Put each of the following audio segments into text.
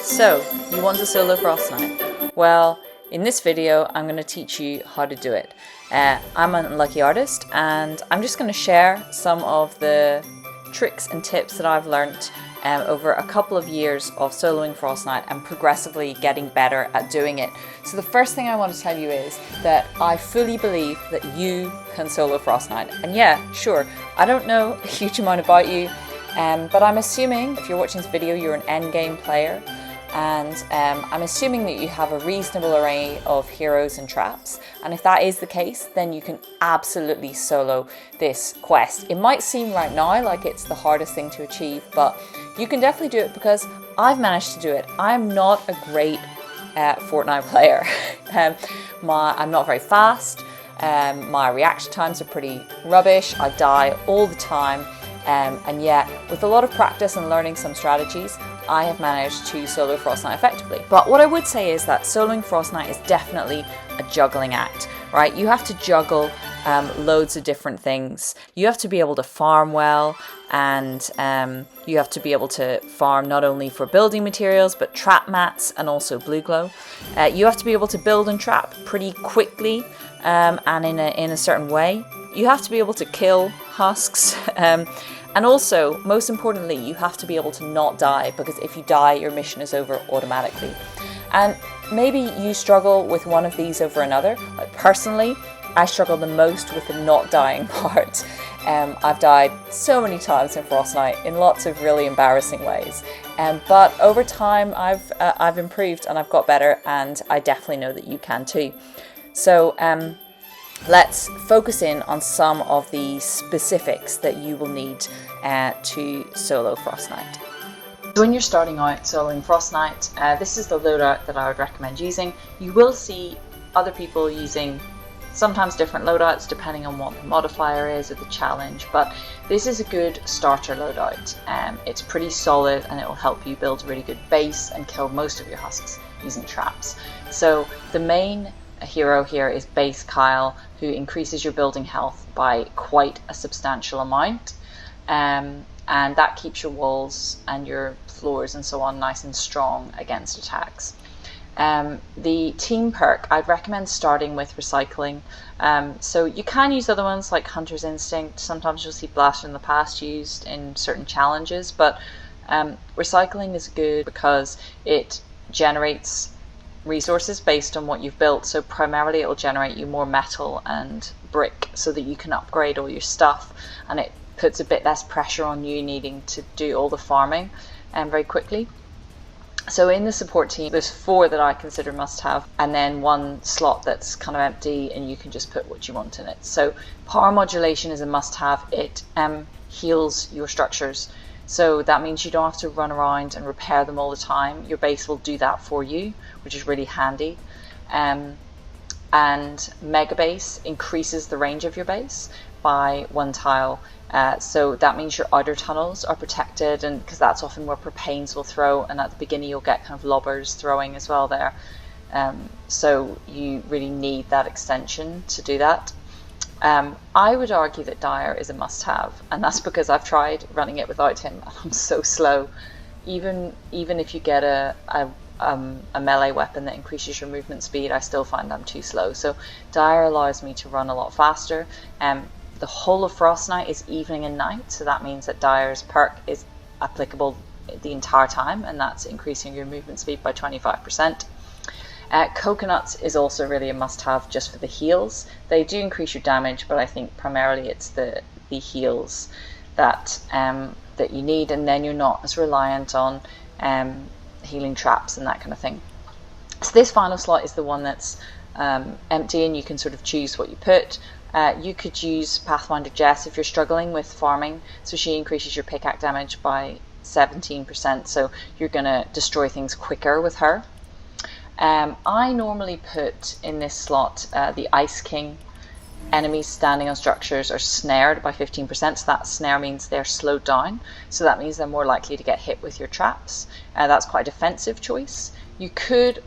So, you want to solo Frostnite? Well, in this video I'm going to teach you how to do it. I'm an unlucky artist and I'm just going to share some of the tricks and tips that I've learnt over a couple of years of soloing Frostnite and progressively getting better at doing it. So the first thing I want to tell you is that I fully believe that you can solo Frostnite. And yeah, sure, I don't know a huge amount about you, but I'm assuming if you're watching this video you're an endgame player. And I'm assuming that you have a reasonable array of heroes and traps, and if that is the case, then you can absolutely solo this quest. It might seem right now like it's the hardest thing to achieve, but you can definitely do it because I've managed to do it. I'm not a great Fortnite player. I'm not very fast, my reaction times are pretty rubbish, I die all the time, and yet with a lot of practice and learning some strategies, I have managed to solo Frostnite effectively. But what I would say is that soloing Frostnite is definitely a juggling act, right? You have to juggle loads of different things. You have to be able to farm well, and you have to be able to farm not only for building materials, but trap mats and also blue glow. You have to be able to build and trap pretty quickly and in a certain way. You have to be able to kill husks. And also, most importantly, you have to be able to not die, because if you die, your mission is over automatically. And maybe you struggle with one of these over another. Like personally, I struggle the most with the not dying part. I've died so many times in Frostnite in lots of really embarrassing ways. But over time, I've improved and I've got better, and I definitely know that you can too. So, let's focus in on some of the specifics that you will need to solo Frostnite. When you're starting out soloing Frostnite, this is the loadout that I would recommend using. You will see other people using sometimes different loadouts depending on what the modifier is or the challenge, but this is a good starter loadout. It's pretty solid and it will help you build a really good base and kill most of your husks using traps. So the main hero here is Base Kyle, who increases your building health by quite a substantial amount, and that keeps your walls and your floors and so on nice and strong against attacks. The team perk, I'd recommend starting with Recycling. So you can use other ones like Hunter's Instinct. Sometimes you'll see Blaster in the past used in certain challenges, but Recycling is good because it generates resources based on what you've built. So primarily it will generate you more metal and brick so that you can upgrade all your stuff, and it puts a bit less pressure on you needing to do all the farming very quickly. So in the support team, there's 4 that I consider must have, and then 1 slot that's kind of empty and you can just put what you want in it. So power modulation is a must have. It heals your structures. So that means you don't have to run around and repair them all the time. Your base will do that for you, which is really handy. And Mega Base increases the range of your base by 1 tile. So that means your outer tunnels are protected, and because that's often where propanes will throw, and at the beginning you'll get kind of lobbers throwing as well there. So you really need that extension to do that. I would argue that Dire is a must-have, and that's because I've tried running it without him and I'm so slow. Even if you get a melee weapon that increases your movement speed, I still find I'm too slow. So Dire allows me to run a lot faster. The whole of Frostnite is evening and night, so that means that Dire's perk is applicable the entire time, and that's increasing your movement speed by 25%. Coconuts is also really a must-have just for the heals. They do increase your damage, but I think primarily it's the heals that that you need, and then you're not as reliant on healing traps and that kind of thing. So this final slot is the one that's empty, and you can sort of choose what you put. You could use Pathfinder Jess if you're struggling with farming, so she increases your pickaxe damage by 17%, so you're going to destroy things quicker with her. I normally put in this slot the Ice King. Enemies standing on structures are snared by 15%, so that snare means they're slowed down, so that means they're more likely to get hit with your traps. That's quite a defensive choice.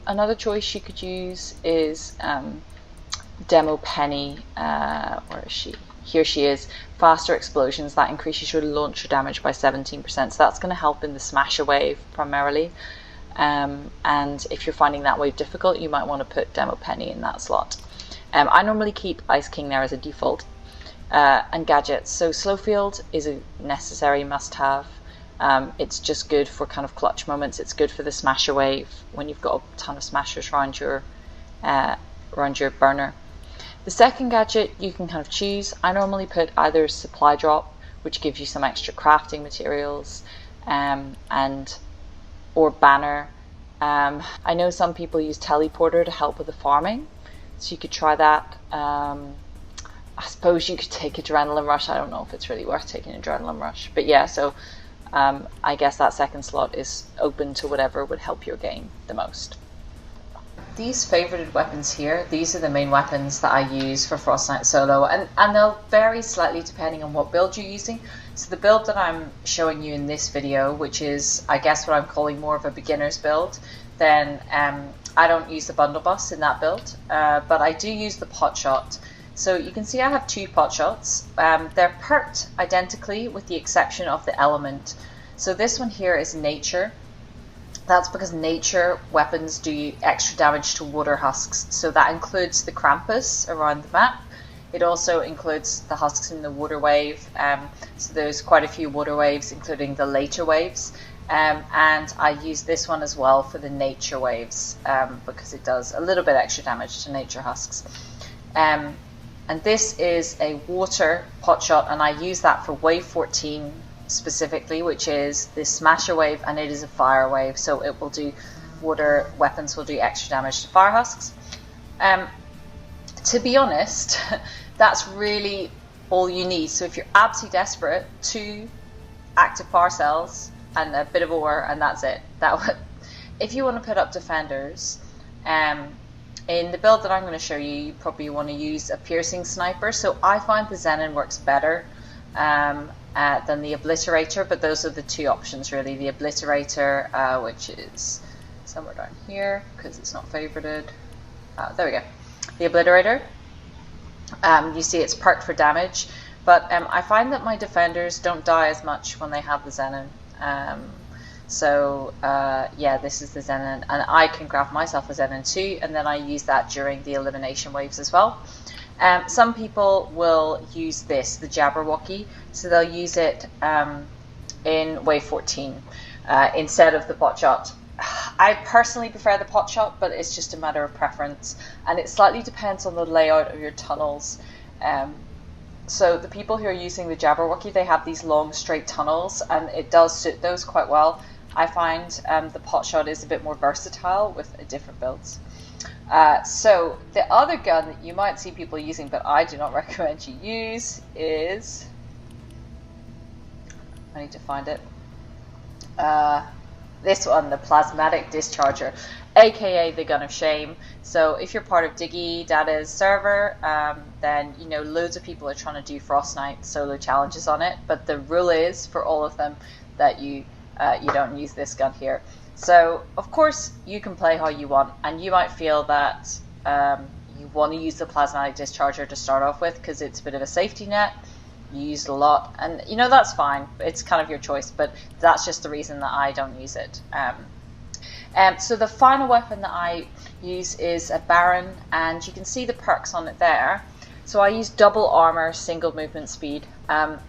Another choice you could use is Demo Penny. Where is she? Here she is. Faster explosions, that increases your launcher damage by 17%, so that's going to help in the smasher wave primarily. and if you're finding that wave difficult, you might want to put Demo Penny in that slot. I normally keep Ice King there as a default. And gadgets. So Slowfield is a necessary must-have. It's just good for kind of clutch moments. It's good for the smasher wave when you've got a ton of smashers around your burner. The second gadget you can kind of choose. I normally put either Supply Drop, which gives you some extra crafting materials, or Banner. I know some people use Teleporter to help with the farming, so you could try that. I suppose you could take Adrenaline Rush. I don't know if it's really worth taking Adrenaline Rush. But yeah, so I guess that second slot is open to whatever would help your game the most. These favorited weapons here, these are the main weapons that I use for Frostnite solo, and they'll vary slightly depending on what build you're using. So the build that I'm showing you in this video, which is I guess what I'm calling more of a beginner's build, then I don't use the bundle bus in that build, but I do use the pot shot. So you can see I have two pot shots. They're perked identically with the exception of the element. So this one here is nature. That's because nature weapons do extra damage to water husks. So that includes the Krampus around the map. It also includes the husks in the water wave. So there's quite a few water waves, including the later waves. And I use this one as well for the nature waves because it does a little bit extra damage to nature husks. And this is a water pot shot, and I use that for wave 14 specifically, which is the smasher wave, and it is a fire wave, so it will do, water weapons will do extra damage to fire husks. To be honest, that's really all you need. So if you're absolutely desperate, 2 active power cells and a bit of ore, and that's it. If you want to put up defenders, in the build that I'm going to show you, you probably want to use a piercing sniper. So I find the Zenon works better than the Obliterator, but those are the 2 options really. The Obliterator, which is somewhere down here because it's not favorited. There we go. The Obliterator. You see it's perked for damage, but I find that my defenders don't die as much when they have the Zenon. Yeah, this is the Zenon, and I can craft myself a Zenon too, and then I use that during the elimination waves as well. Some people will use this, the Jabberwocky, so they'll use it in wave 14 instead of the pot shot. I personally prefer the pot shot, but it's just a matter of preference, and it slightly depends on the layout of your tunnels. So the people who are using the Jabberwocky, they have these long straight tunnels, and it does suit those quite well. I find the pot shot is a bit more versatile with different builds. So the other gun that you might see people using, but I do not recommend you use, is, I need to find it, this one, the Plasmatic Discharger, aka the Gun of Shame. So if you're part of Diggy Data's server, then you know loads of people are trying to do Frostnite solo challenges on it, but the rule is for all of them that you don't use this gun here. So of course you can play how you want, and you might feel that you want to use the Plasmatic Discharger to start off with because it's a bit of a safety net. You use it a lot, and you know that's fine. It's kind of your choice, but that's just the reason that I don't use it. So the final weapon that I use is a Baron, and you can see the perks on it there. So I use double armor, single movement speed.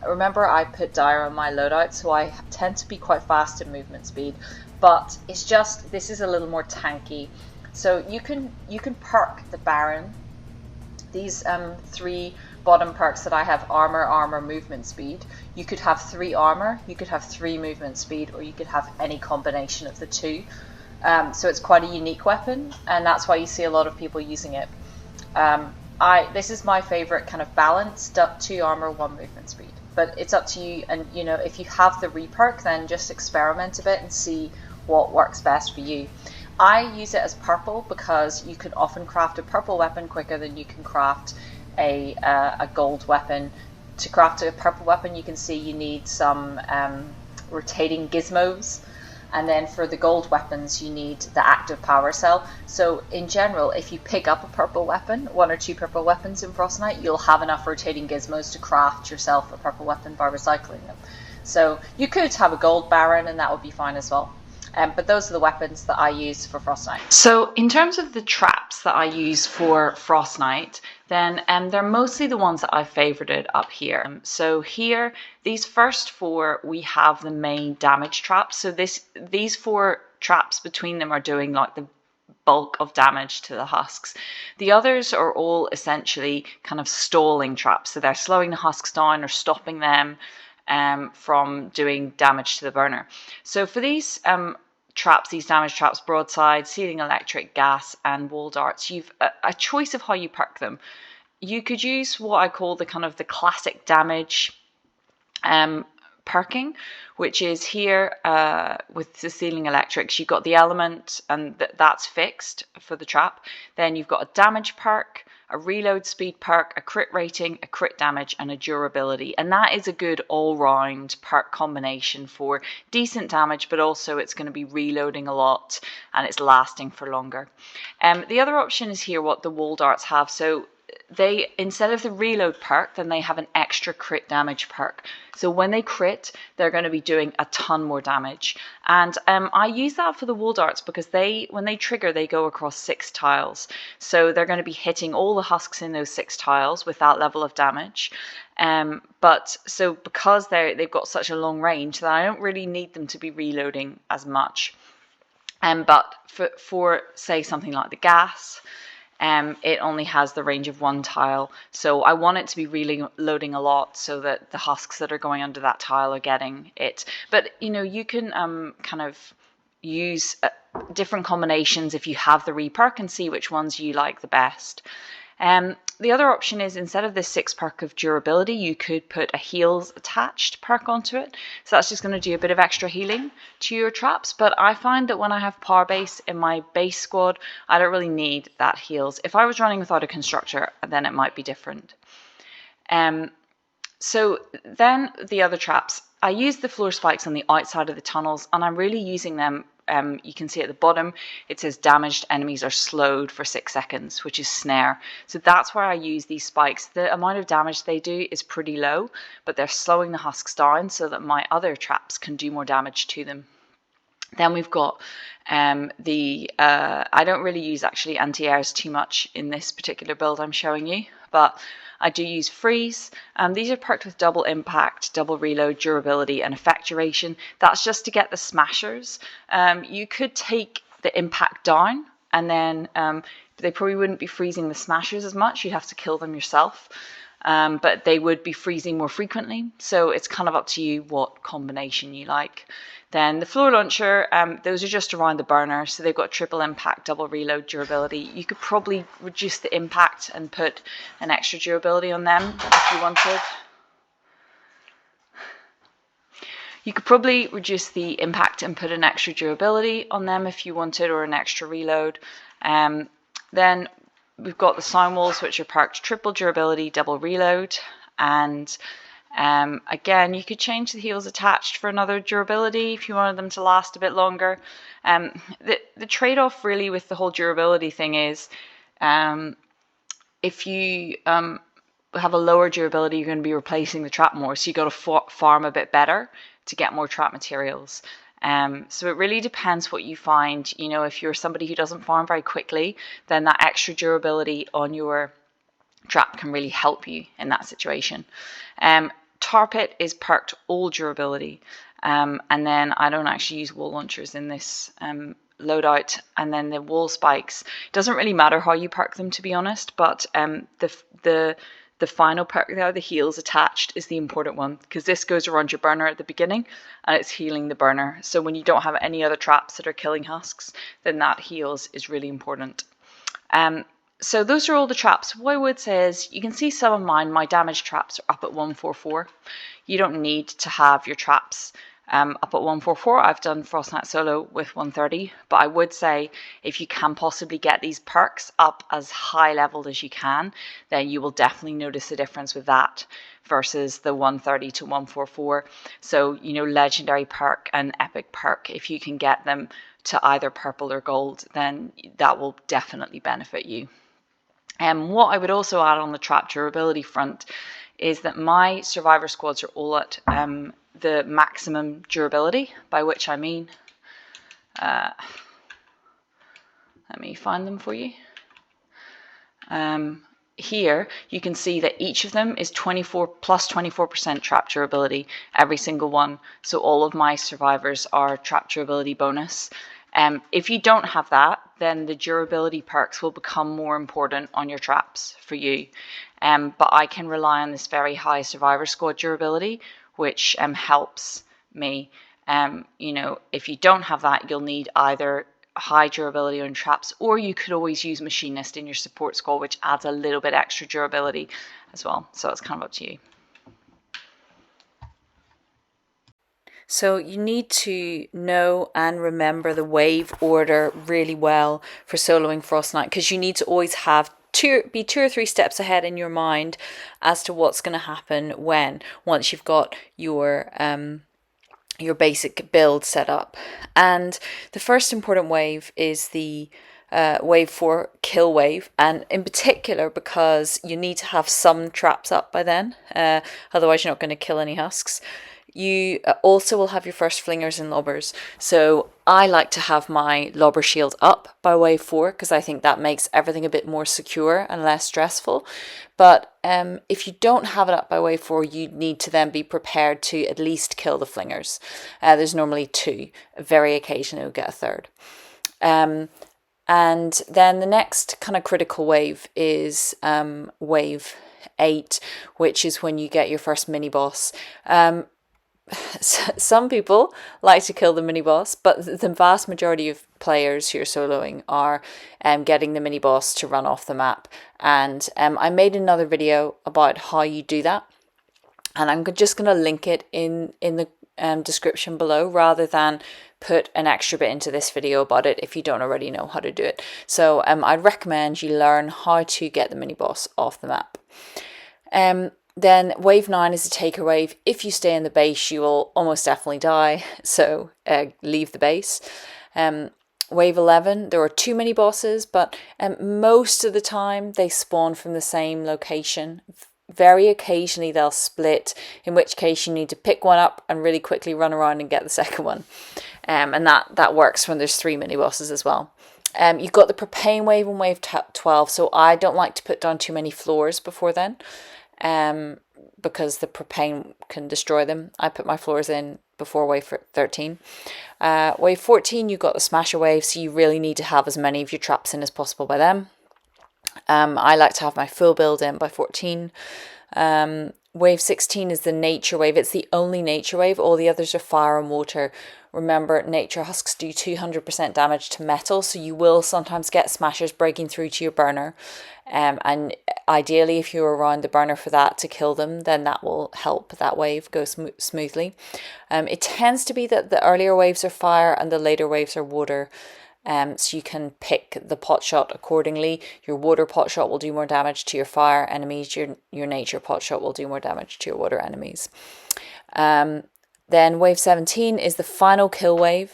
Remember I put Dire on my loadout, so I tend to be quite fast in movement speed, but it's just, this is a little more tanky. So you can perk the Baron. These 3 bottom perks that I have, armor, movement speed. You could have 3 armor, you could have 3 movement speed, or you could have any combination of the 2. So it's quite a unique weapon, and that's why you see a lot of people using it. This is my favorite kind of balanced 2 armor, 1 movement speed. But it's up to you, and you know, if you have the reperk, then just experiment a bit and see what works best for you. I use it as purple because you can often craft a purple weapon quicker than you can craft a gold weapon. To craft a purple weapon, you can see you need some rotating gizmos, and then for the gold weapons you need the active power cell. So in general, if you pick up a purple weapon, 1 or 2 purple weapons in Frostnite, you'll have enough rotating gizmos to craft yourself a purple weapon by recycling them. So you could have a gold Baron and that would be fine as well. But those are the weapons that I use for Frostnite. So in terms of the traps that I use for Frostnite, then they're mostly the ones that I've favorited up here. So here, these first four, we have the main damage traps. So these four traps between them are doing like the bulk of damage to the husks. The others are all essentially kind of stalling traps. So they're slowing the husks down or stopping them from doing damage to the burner. So for these traps, these damage traps, broadside, sealing electric, gas, and wall darts, you've a choice of how you perk them. You could use what I call the kind of the classic damage perking, which is here with the sealing electrics. You've got the element, and that's fixed for the trap. Then you've got a damage perk, a reload speed perk, a crit rating, a crit damage, and a durability. And that is a good all-round perk combination for decent damage, but also it's going to be reloading a lot and it's lasting for longer. The other option is here what the wall darts have. So they, instead of the reload perk, then they have an extra crit damage perk. So when they crit, they're going to be doing a ton more damage. And I use that for the wall darts because when they trigger, they go across 6 tiles. So they're going to be hitting all the husks in those 6 tiles with that level of damage. But so because they've got such a long range, that I don't really need them to be reloading as much. But for say something like the gas, it only has the range of 1 tile, so I want it to be really loading a lot so that the husks that are going under that tile are getting it. But you know, you can kind of use different combinations if you have the reperk and see which ones you like the best. The other option is, instead of this 6 perk of durability, you could put a heals attached perk onto it. So that's just going to do a bit of extra healing to your traps. But I find that when I have power base in my base squad, I don't really need that heals. If I was running without a constructor, then it might be different. So then the other traps, I use the floor spikes on the outside of the tunnels, and I'm really using them. You can see at the bottom, it says damaged enemies are slowed for 6 seconds, which is snare. So that's where I use these spikes. The amount of damage they do is pretty low, but they're slowing the husks down so that my other traps can do more damage to them. Then we've got I don't really use actually anti-airs too much in this particular build I'm showing you, but I do use freeze. These are perked with double impact, double reload, durability, and effect duration. That's just to get the smashers. You could take the impact down, and then they probably wouldn't be freezing the smashers as much. You'd have to kill them yourself. But they would be freezing more frequently. So it's kind of up to you what combination you like. Then the floor launcher, those are just around the burner. So they've got triple impact, double reload, durability. You could probably reduce the impact and put an extra durability on them if you wanted. You could probably reduce the impact and put an extra durability on them if you wanted, or an extra reload. Then we've got the sound walls, which are perked triple durability, double reload, and again, you could change the heals attached for another durability if you wanted them to last a bit longer. The trade-off really with the whole durability thing is if you have a lower durability, you're going to be replacing the trap more, so you've got to farm a bit better to get more trap materials. So it really depends what you find. You know, if you're somebody who doesn't farm very quickly, then that extra durability on your trap can really help you in that situation. Tar Pit is perked all durability, and then I don't actually use wall launchers in this loadout. And then the wall spikes, doesn't really matter how you perk them, to be honest, but the final perk there, the heals attached, is the important one, because this goes around your burner at the beginning and it's healing the burner. So when you don't have any other traps that are killing husks, then that heals is really important. So those are all the traps. What I would say is, you can see some of mine, my damage traps are up at 144. You don't need to have your traps up at 144. I've done Frostnite solo with 130, but I would say if you can possibly get these perks up as high leveled as you can, then you will definitely notice a difference with that versus the 130 to 144. So, you know, legendary perk and epic perk, if you can get them to either purple or gold, then that will definitely benefit you. What I would also add on the trap durability front is that my survivor squads are all at the maximum durability, by which I mean Let me find them for you. Here you can see that each of them is 24% trap durability, every single one. So all of my survivors are trap durability bonus. If you don't have that, then the durability perks will become more important on your traps for you. But I can rely on this very high survivor squad durability, which helps me. You know, if you don't have that, you'll need either high durability on traps, or you could always use machinist in your support squad, which adds a little bit extra durability as well. So it's kind of up to you. So you need to know and remember the wave order really well for soloing Frostnite, because you need to always have be 2 or 3 steps ahead in your mind as to what's going to happen once you've got your basic build set up. And the first important wave is the wave 4 kill wave, and in particular because you need to have some traps up by then, otherwise you're not going to kill any husks. You also will have your first flingers and lobbers. So I like to have my lobber shield up by wave 4 because I think that makes everything a bit more secure and less stressful. But if you don't have it up by wave 4, you need to then be prepared to at least kill the flingers. There's normally 2. Very occasionally you'll get a third. And then the next kind of critical wave is wave 8, which is when you get your first mini boss. Some people like to kill the mini boss, but the vast majority of players who are soloing are getting the mini boss to run off the map. And I made another video about how you do that, and I'm just going to link it in the description below, rather than put an extra bit into this video about it if you don't already know how to do it. So I'd recommend you learn how to get the mini boss off the map. Then wave 9 is a taker wave. If you stay in the base, you will almost definitely die, so leave the base. Wave 11, there are 2 mini bosses, but most of the time they spawn from the same location. Very occasionally they'll split, in which case you need to pick one up and really quickly run around and get the second one. And that works when there's 3 mini bosses as well. You've got the propane wave on wave 12, so I don't like to put down too many floors before then. Because the propane can destroy them. I put my floors in before wave 13. Wave 14, you've got the smasher wave, so you really need to have as many of your traps in as possible by then. I like to have my full build in by 14. Wave 16 is the nature wave. It's the only nature wave. All the others are fire and water. Remember, nature husks do 200% damage to metal, so you will sometimes get smashers breaking through to your burner. And ideally, if you're around the burner for that to kill them, then that will help that wave go smoothly. It tends to be that the earlier waves are fire and the later waves are water. So you can pick the pot shot accordingly. Your water pot shot will do more damage to your fire enemies. Your nature pot shot will do more damage to your water enemies. Then wave 17 is the final kill wave.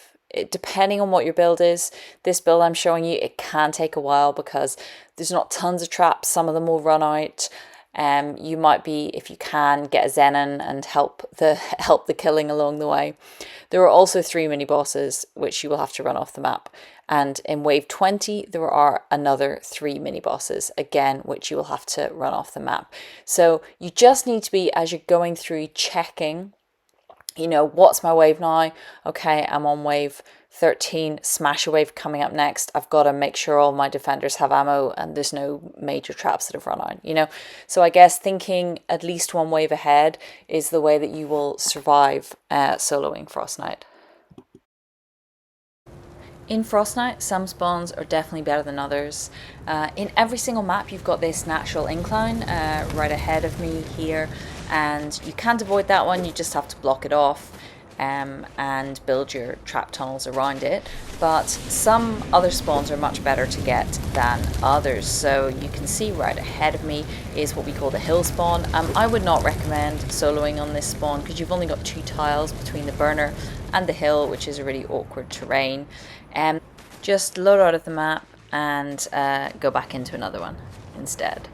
Depending on what your build is, this build I'm showing you, it can take a while because there's not tons of traps. Some of them will run out. You might be, if you can, get a Zenon and help the killing along the way. There are also 3 mini bosses which you will have to run off the map, and in wave 20 there are another 3 mini bosses again which you will have to run off the map. So you just need to be, as you're going through, checking, you know, what's my wave now? Okay, I'm on wave 13, smasher wave coming up next. I've got to make sure all my defenders have ammo and there's no major traps that have run out, you know. So I guess thinking at least 1 wave ahead is the way that you will survive soloing Frostnite. In Frostnite, some spawns are definitely better than others. In every single map you've got this natural incline right ahead of me here, and you can't avoid that one, you just have to block it off and build your trap tunnels around it. But some other spawns are much better to get than others. So you can see right ahead of me is what we call the hill spawn. I would not recommend soloing on this spawn because you've only got 2 tiles between the burner and the hill, which is a really awkward terrain. Just load out of the map and go back into another one instead.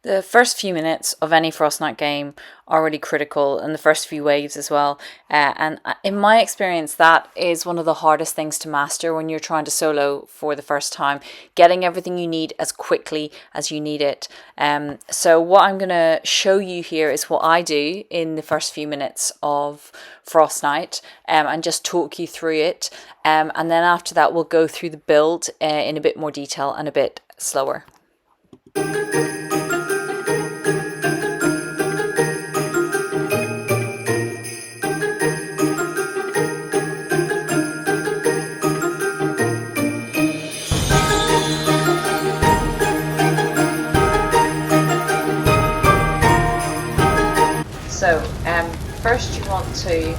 The first few minutes of any Frostnite game are really critical, and the first few waves as well. And in my experience, that is one of the hardest things to master when you're trying to solo for the first time. Getting everything you need as quickly as you need it. So what I'm going to show you here is what I do in the first few minutes of Frostnite, and just talk you through it. And then after that, we'll go through the build in a bit more detail and a bit slower. So first you want to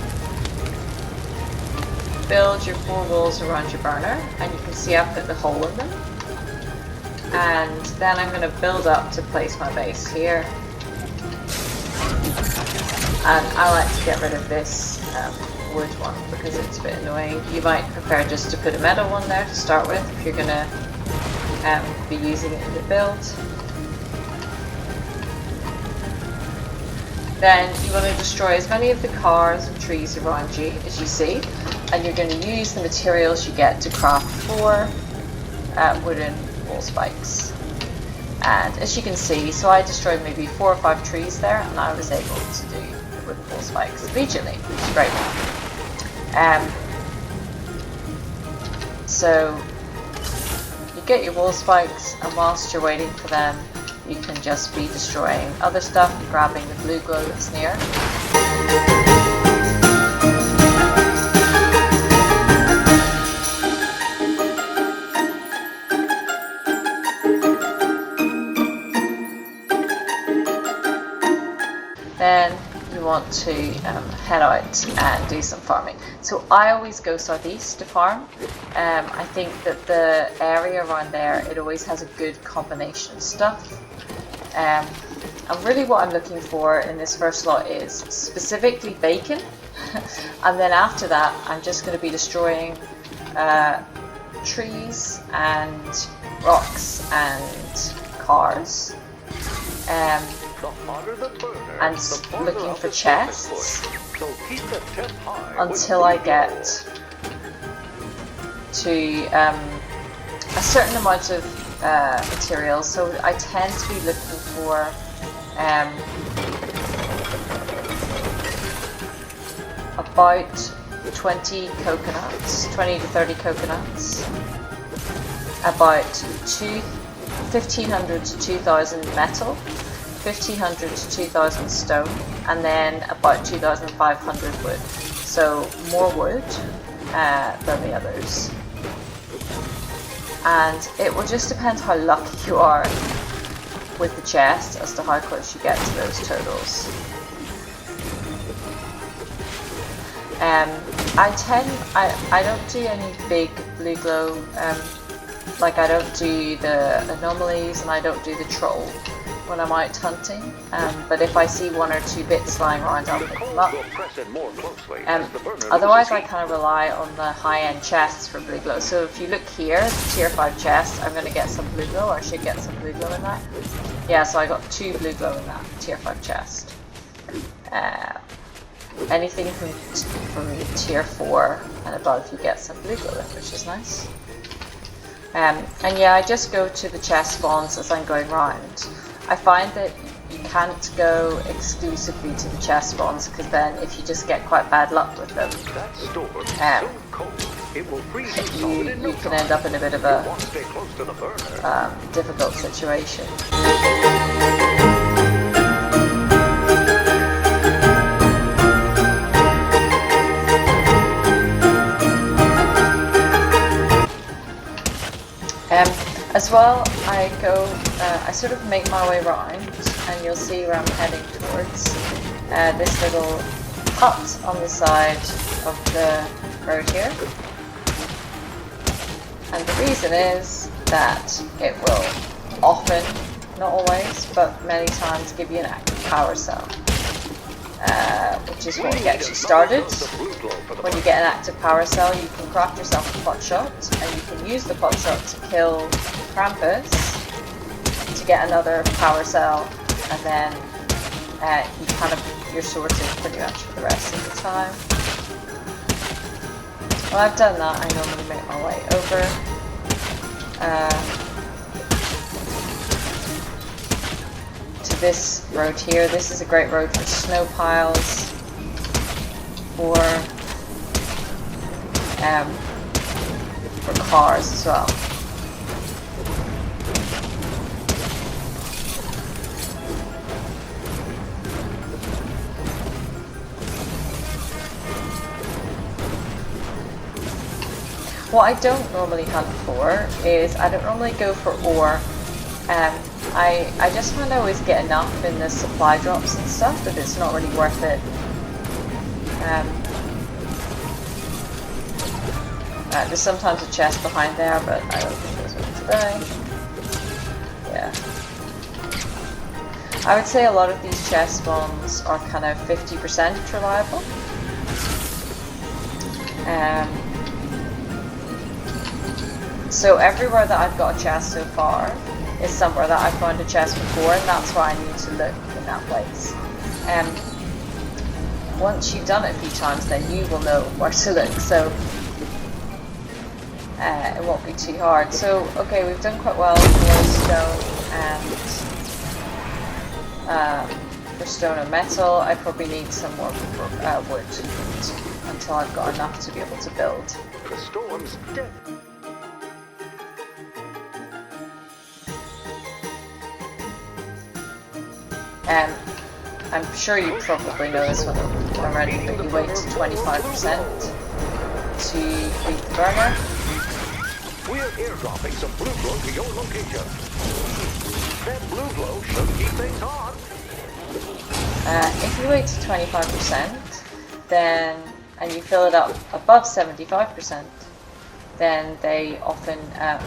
build your 4 walls around your burner, and you can see I've put the hole in them. And then I'm going to build up to place my base here. And I like to get rid of this wood one because it's a bit annoying. You might prefer just to put a metal one there to start with if you're going to be using it in the build. Then you want to destroy as many of the cars and trees around you as you see, and you're going to use the materials you get to craft 4 wooden wall spikes. And as you can see, so I destroyed maybe 4 or 5 trees there, and I was able to do the wooden wall spikes immediately, which is great. So you get your wall spikes, and whilst you're waiting for them, you can just be destroying other stuff, grabbing the blue glow that's near. Then you want to head out and do some farming. So I always go southeast to farm. I think that the area around there, it always has a good combination of stuff. And really what I'm looking for in this first lot is specifically bacon. And then after that, I'm just going to be destroying trees and rocks and cars. And looking for chests until I get to a certain amount of materials. So I tend to be looking for about 20 coconuts, 20 to 30 coconuts, about 1,500 to 2,000 metal, 1,500 to 2,000 stone, and then about 2,500 wood. So more wood than the others. And it will just depend how lucky you are with the chest as to how close you get to those totals. I don't do any big blue glow, like I don't do the anomalies and I don't do the troll when I'm out hunting, but if I see 1 or 2 bits lying around, I'll pick them up. Otherwise I kind of rely on the high-end chests for blue glow. So if you look here, the tier 5 chest, I'm going to get some blue glow, or I should get some blue glow in that. Yeah, so I got 2 blue glow in that tier 5 chest. Anything from tier 4 and above, you get some blue glow in, which is nice. And yeah, I just go to the chest spawns as I'm going round. I find that you can't go exclusively to the chest spawns, because then if you just get quite bad luck with them, you can end up in a bit of a difficult situation. As well, I sort of make my way around, and you'll see where I'm heading towards. This little hut on the side of the road here. And the reason is that it will often, not always, but many times give you an active power cell. Which is what gets you started. When you get an active power cell, you can craft yourself a pot shot, and you can use the pot shot to kill Krampus, to get another power cell, and then you're sorted pretty much for the rest of the time. When I've done that, I normally make my way over to this road here. This is a great road for snow piles, or for cars as well. What I don't normally hunt for is, I don't normally go for ore. I just find I always get enough in the supply drops and stuff that it's not really worth it. There's sometimes a chest behind there, but I don't think there's one today. Yeah. I would say a lot of these chest spawns are kind of 50% reliable. So everywhere that I've got a chest so far is somewhere that I've found a chest before, and that's why I need to look in that place. Once you've done it a few times, then you will know where to look, so it won't be too hard. So, okay, we've done quite well for stone and for stone and metal. I probably need some more wood until I've got enough to be able to build. The storm's dead. I'm sure you probably know this one already, but you wait to 25% to beat the burner. We're airdropping some blue glow to your location. That blue glow should keep things on. If you wait to 25%, then and you fill it up above 75%, then they often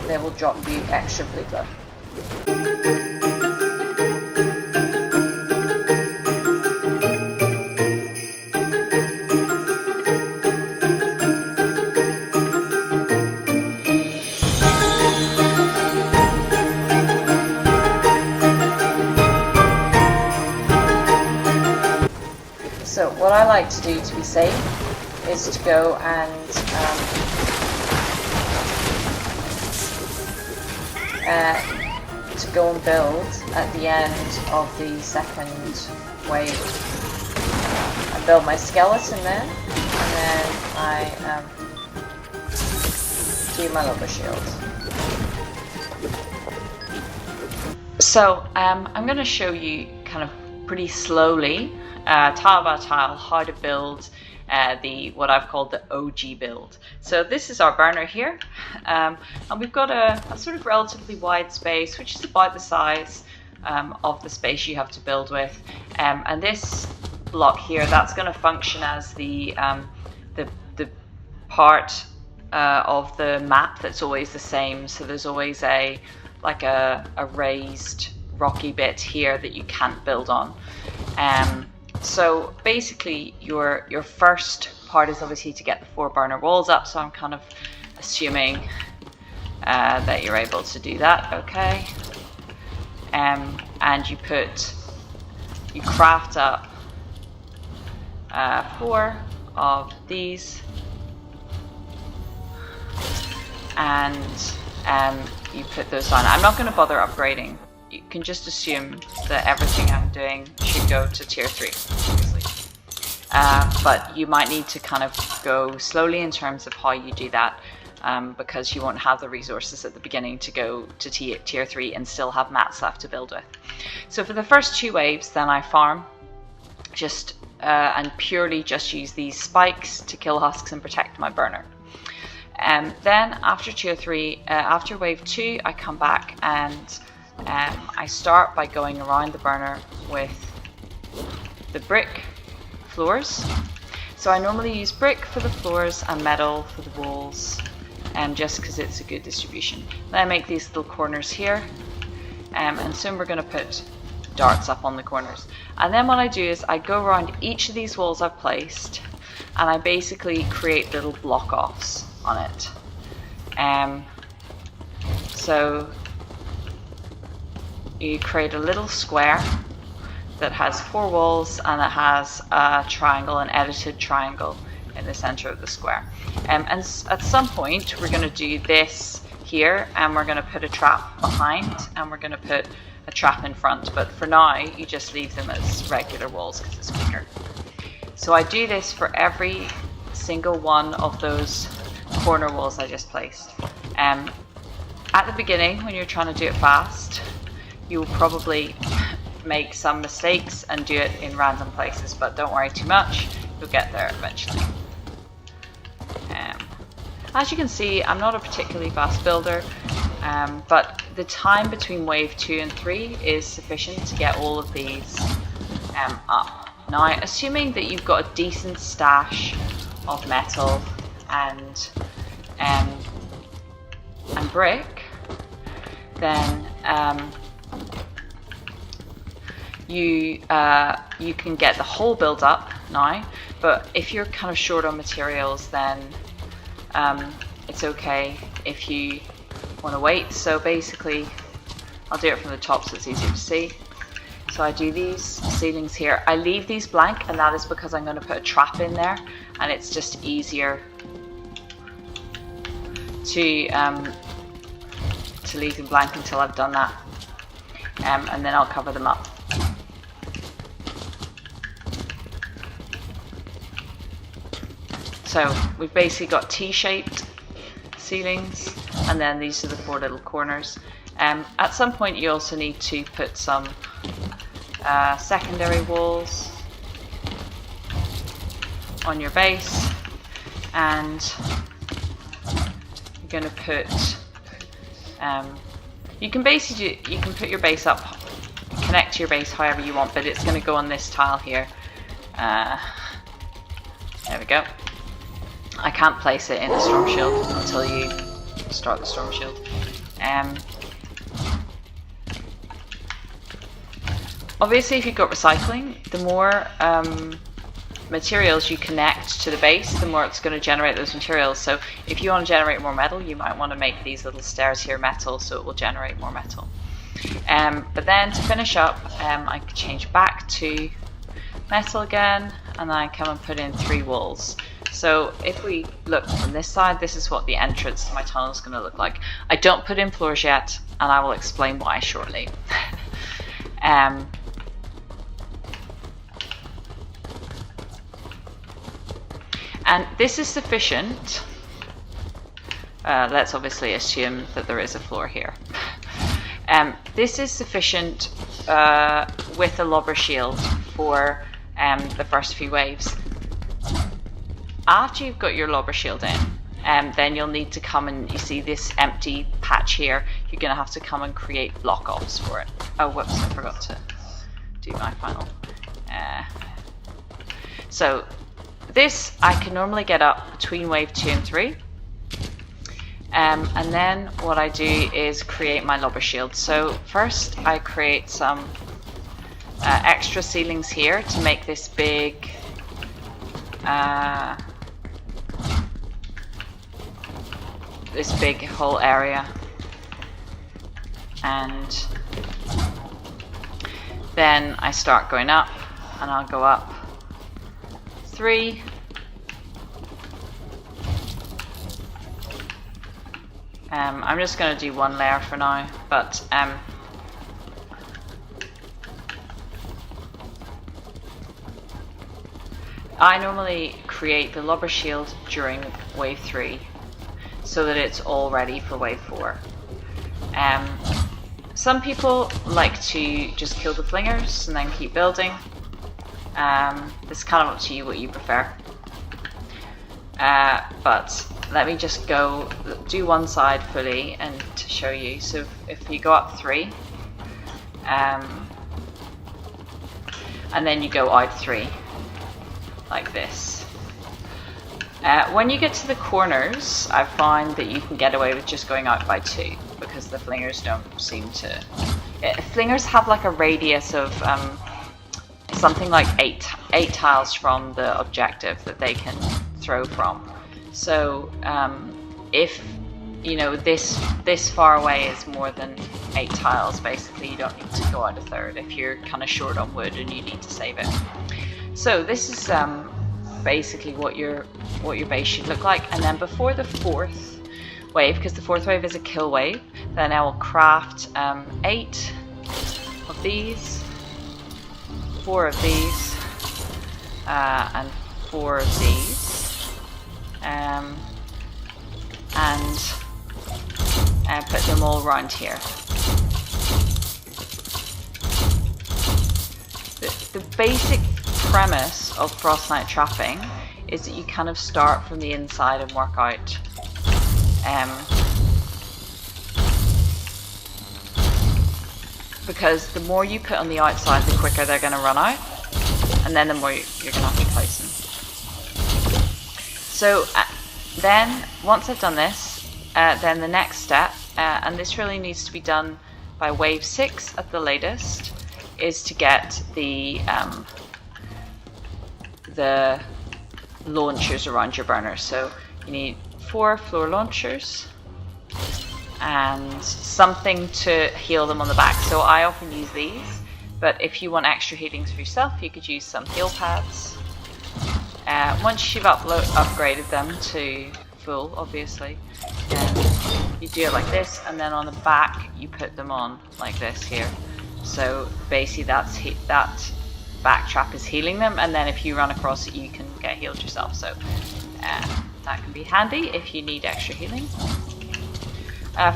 they will drop you extra blue glow. So what I like to do to be safe is to go and build at the end of the second wave. I build my skeleton then, and then I do my lava shield. So I'm going to show you kind of pretty slowly, tile by tile, how to build what I've called the OG build. So this is our burner here, and we've got a sort of relatively wide space, which is about the size of the space you have to build with. And this block here, that's going to function as the part of the map that's always the same. So there's always a raised rocky bit here that you can't build on. So basically your first part is obviously to get the 4 burner walls up, so I'm kind of assuming that you're able to do that, okay? And you craft up 4 of these, and you put those on. I'm not going to bother upgrading. You can just assume that everything I'm doing should go to tier 3, obviously. But you might need to kind of go slowly in terms of how you do that, because you won't have the resources at the beginning to go to tier 3 and still have mats left to build with. So for the first 2 waves, then I farm just and purely just use these spikes to kill husks and protect my burner. Then after tier 3, after wave 2, I come back and I start by going around the burner with the brick floors. So I normally use brick for the floors and metal for the walls, just because it's a good distribution. Then I make these little corners here, and soon we're going to put darts up on the corners. And then what I do is I go around each of these walls I've placed, and I basically create little block offs on it. you create a little square that has 4 walls, and it has a triangle, an edited triangle in the center of the square. And at some point we're going to do this here, and we're going to put a trap behind, and we're going to put a trap in front, but for now you just leave them as regular walls because it's quicker. So I do this for every single one of those corner walls I just placed. At the beginning, when you're trying to do it fast, you will probably make some mistakes and do it in random places, but don't worry too much, you'll get there eventually. As you can see, I'm not a particularly fast builder, but the time between wave 2 and 3 is sufficient to get all of these up. Now, assuming that you've got a decent stash of metal and brick, then you can get the whole build up now. But if you're kind of short on materials, then it's okay if you want to wait. So basically, I'll do it from the top so it's easier to see. So I do these ceilings here. I leave these blank, and that is because I'm going to put a trap in there, and it's just easier to leave them blank until I've done that, and then I'll cover them up. So we've basically got T-shaped ceilings, and then these are the 4 little corners. At some point you also need to put some secondary walls on your base, and you're going to put you can put your base up, connect to your base however you want, but it's going to go on this tile here. There we go. I can't place it in the storm shield until you start the storm shield. Obviously, if you've got recycling, the more materials you connect to the base, the more it's going to generate those materials. So if you want to generate more metal, you might want to make these little stairs here metal, so it will generate more metal. But then to finish up, I can change back to metal again, and I come and put in 3 walls. So if we look from this side, this is what the entrance to my tunnel is going to look like. I don't put in floors yet, and I will explain why shortly. And this is sufficient. Let's obviously assume that there is a floor here. This is sufficient with a lobber shield for the first few waves. After you've got your lobber shield in, then you'll need to come and, you see this empty patch here, you're going to have to come and create block ops for it. Oh whoops, I forgot to do my final. So this I can normally get up between wave 2 and 3. And then what I do is create my lobber shield. So first I create some extra ceilings here to make this big whole area, and then I start going up, and I'll go up 3, I'm just going to do 1 layer for now, but I normally create the lobber shield during wave 3 so that it's all ready for wave 4. Some people like to just kill the flingers and then keep building. It's kind of up to you what you prefer. But let me just go do one side fully and to show you. So if you go up 3, and then you go out 3, like this. When you get to the corners, I find that you can get away with just going out by 2 because the flingers don't seem to. Flingers have like a radius of something like 8 tiles from the objective that they can throw from. So if you know, this far away is more than 8 tiles. Basically, you don't need to go out a third if you're kind of short on wood and you need to save it. So this is basically what your base should look like. And then before the 4th wave, because the 4th wave is a kill wave, then I will craft 8 of these, 4 of these, and 4 of these, and put them all around here. The basic premise of Frostnite trapping is that you kind of start from the inside and work out because the more you put on the outside, the quicker they're going to run out, and then the more you're going to have to place them. So then once I've done this, then the next step, and this really needs to be done by wave 6 at the latest, is to get the launchers around your burner. So you need 4 floor launchers and something to heal them on the back. So I often use these, but if you want extra healings for yourself, you could use some heal pads. Once you've upgraded them to full, obviously, then you do it like this, and then on the back you put them on like this here. So basically that back trap is healing them, and then if you run across it, you can get healed yourself. So that can be handy if you need extra healing.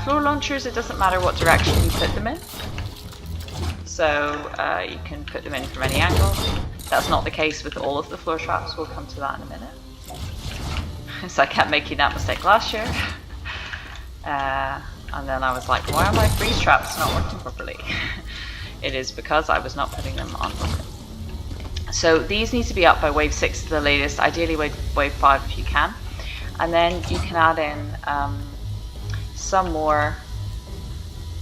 Floor launchers, it doesn't matter what direction you put them in. So you can put them in from any angle. That's not the case with all of the floor traps. We'll come to that in a minute. So I kept making that mistake last year. And then I was like, why are my freeze traps not working properly? It is because I was not putting them on properly. So these need to be up by wave 6 at the latest, ideally wave 5 if you can. And then you can add in some more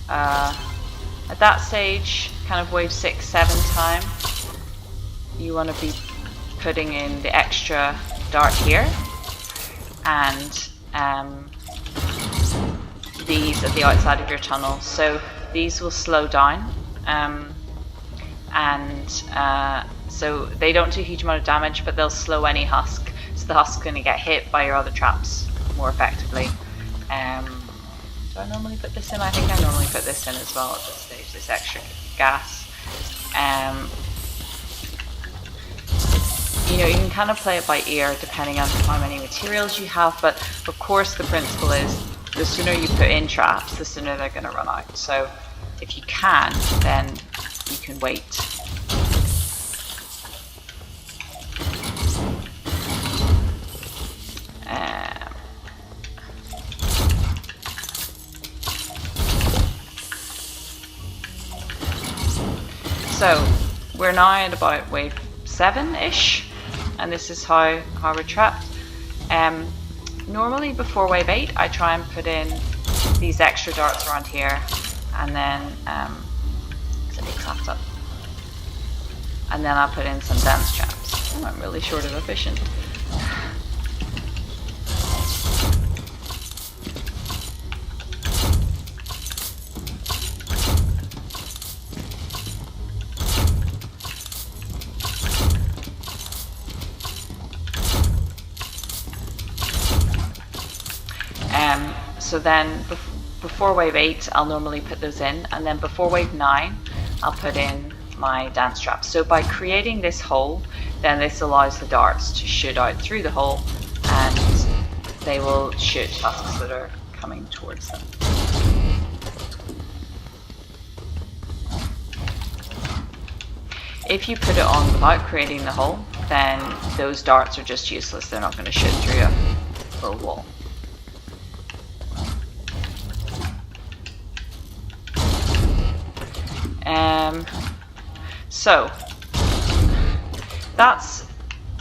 at that stage, kind of wave 6, 7 time. You want to be putting in the extra dart here, and these at the outside of your tunnel. So these will slow down, so they don't do a huge amount of damage, but they'll slow any husk. So the husk's going to get hit by your other traps more effectively. Do I normally put this in? I think I normally put this in as well at this stage, this extra gas. You know, you can kind of play it by ear depending on how many materials you have, but of course the principle is the sooner you put in traps, the sooner they're going to run out. So if you can, then you can wait. So we're now at about wave 7-ish, and this is how we're trapped. Normally before wave 8 I try and put in these extra darts around here, and then up. And then I'll put in some dance traps. Oh, I'm really short of efficient. So then before wave 8 I'll normally put those in, and then before wave 9 I'll put in my dance traps. So by creating this hole, then this allows the darts to shoot out through the hole, and they will shoot husks that are coming towards them. If you put it on without creating the hole, then those darts are just useless. They're not going to shoot through a full wall. So that's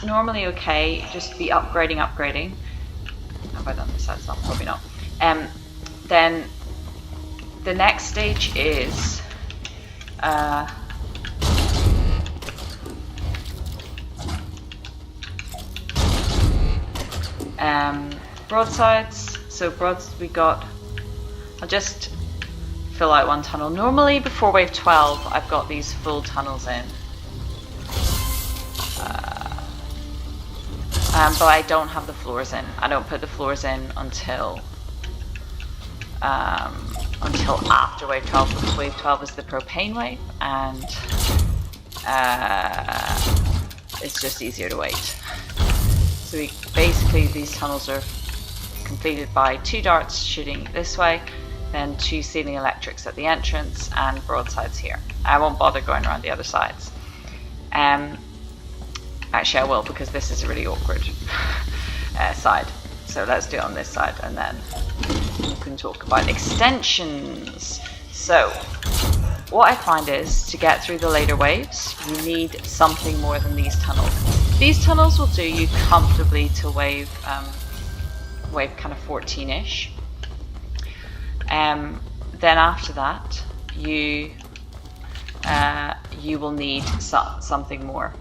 normally okay. Just be upgrading. Have I done this side? Probably not. Then the next stage is broadsides. So we got, I'll just fill out one tunnel. Normally before wave 12 I've got these full tunnels in. But I don't have the floors in. I don't put the floors in until after wave 12, because wave 12 is the propane wave, and it's just easier to wait. So basically these tunnels are completed by 2 darts shooting this way, then 2 ceiling electrics at the entrance, and broadsides here. I won't bother going around the other sides. Actually I will, because this is a really awkward side. So let's do it on this side, and then we can talk about extensions. So what I find is, to get through the later waves, you need something more than these tunnels. These tunnels will do you comfortably to wave kind of 14-ish. Then after that, you will need something more.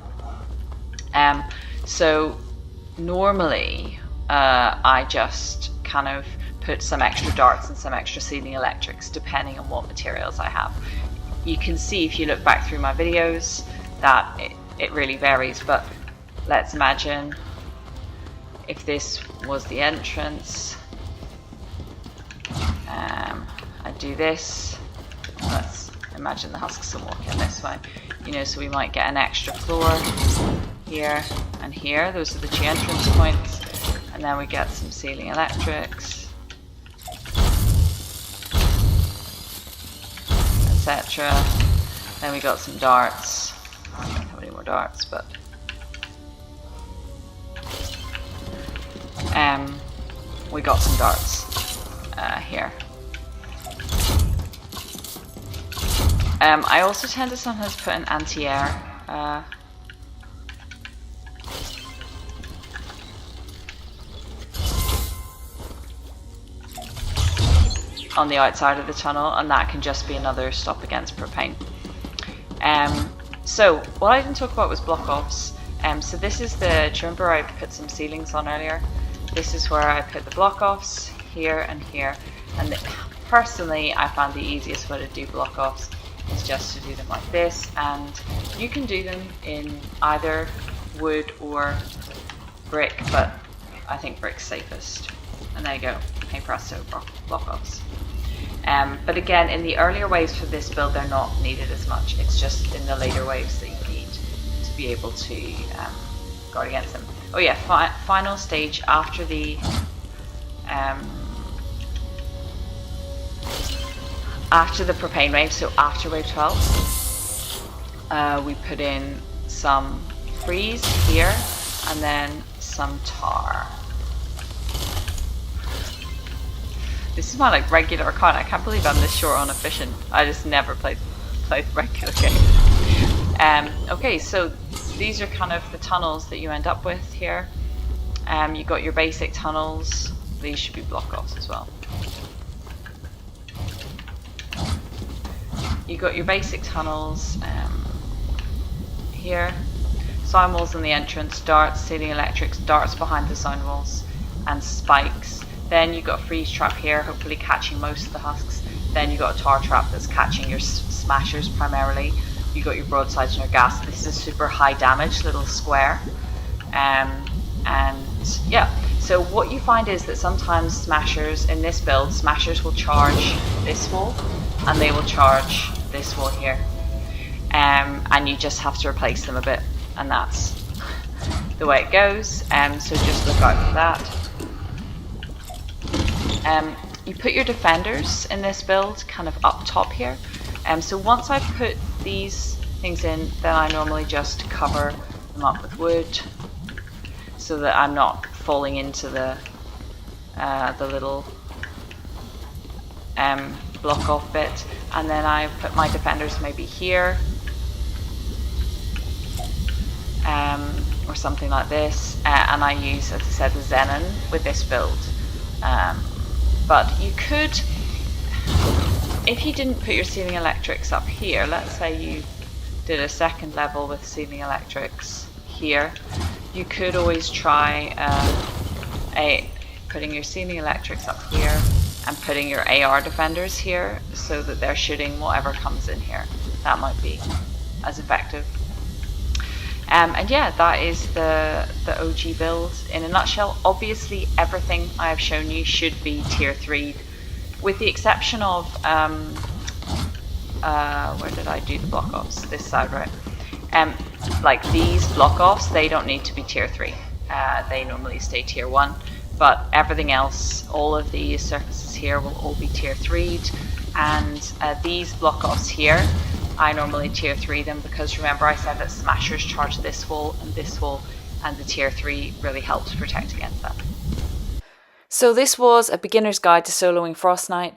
So normally I just kind of put some extra darts and some extra ceiling electrics depending on what materials I have. You can see if you look back through my videos that it really varies, but let's imagine if this was the entrance. I do this. Let's imagine the husks are walking this way. You know, so we might get an extra floor here and here. Those are the 2 entrance points. And then we get some ceiling electrics, etc. Then we got some darts. I don't have any more darts, but we got some darts here. I also tend to sometimes put an anti-air on the outside of the tunnel, and that can just be another stop against propane. So what I didn't talk about was block offs. So this is do you remember I put some ceilings on earlier? This is where I put the block offs, here and here. And personally, I found the easiest way to do block offs is just to do them like this, and you can do them in either wood or brick, but I think brick's safest. And there you go, hey presto, block offs. But again, in the earlier waves for this build, they're not needed as much. It's just in the later waves that you need to be able to guard against them. Oh yeah, final stage after the propane wave, so after wave 12, we put in some freeze here and then some tar. This is my like regular account. I can't believe I'm this short on efficient. I just never played the regular game. Okay, so these are kind of the tunnels that you end up with here. You got your basic tunnels. These should be block offs as well. You got your basic tunnels here. Sound walls in the entrance, darts, ceiling electrics, darts behind the sound walls, and spikes. Then you've got a freeze trap here, hopefully catching most of the husks. Then you've got a tar trap that's catching your smashers primarily. You've got your broadsides and your gas. This is a super high damage little square. And yeah, so what you find is that sometimes smashers, in this build, smashers will charge this wall and they will charge this wall here. And you just have to replace them a bit, and that's the way it goes. So just look out for that. You put your defenders in this build kind of up top here. So once I've put these things in, then I normally just cover them up with wood so that I'm not falling into the little block off bit. And then I put my defenders maybe here, or something like this. And I use, as I said, the Xenon with this build. But you could, if you didn't put your ceiling electrics up here, let's say you did a second level with ceiling electrics here, you could always try putting your ceiling electrics up here and putting your AR defenders here so that they're shooting whatever comes in here. That might be as effective. And yeah, that is the OG build in a nutshell. Obviously, everything I have shown you should be tier 3, with the exception of, where did I do the block offs? This side, right? Like these block offs, they don't need to be tier 3. They normally stay tier 1. But everything else, all of these surfaces here will all be tier 3'd. And these block offs here, I normally tier 3 them because remember I said that smashers charge this wall, and the tier 3 really helps protect against that. So this was a beginner's guide to soloing Frostnite.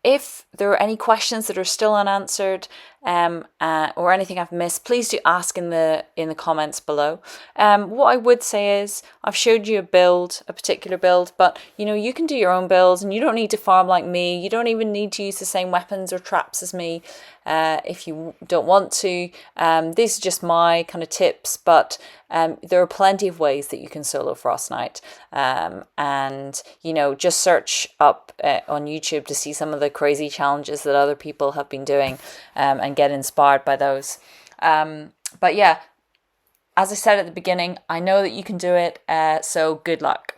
If there are any questions that are still unanswered or anything I've missed, please do ask in the comments below. What I would say is I've showed you a particular build, but you can do your own builds and you don't need to farm like me. You don't even need to use the same weapons or traps as me if you don't want to. These are just my kind of tips, but there are plenty of ways that you can solo Frostnite. And just search up on YouTube to see some of the crazy challenges that other people have been doing and get inspired by those. But yeah, as I said at the beginning, I know that you can do it, so good luck.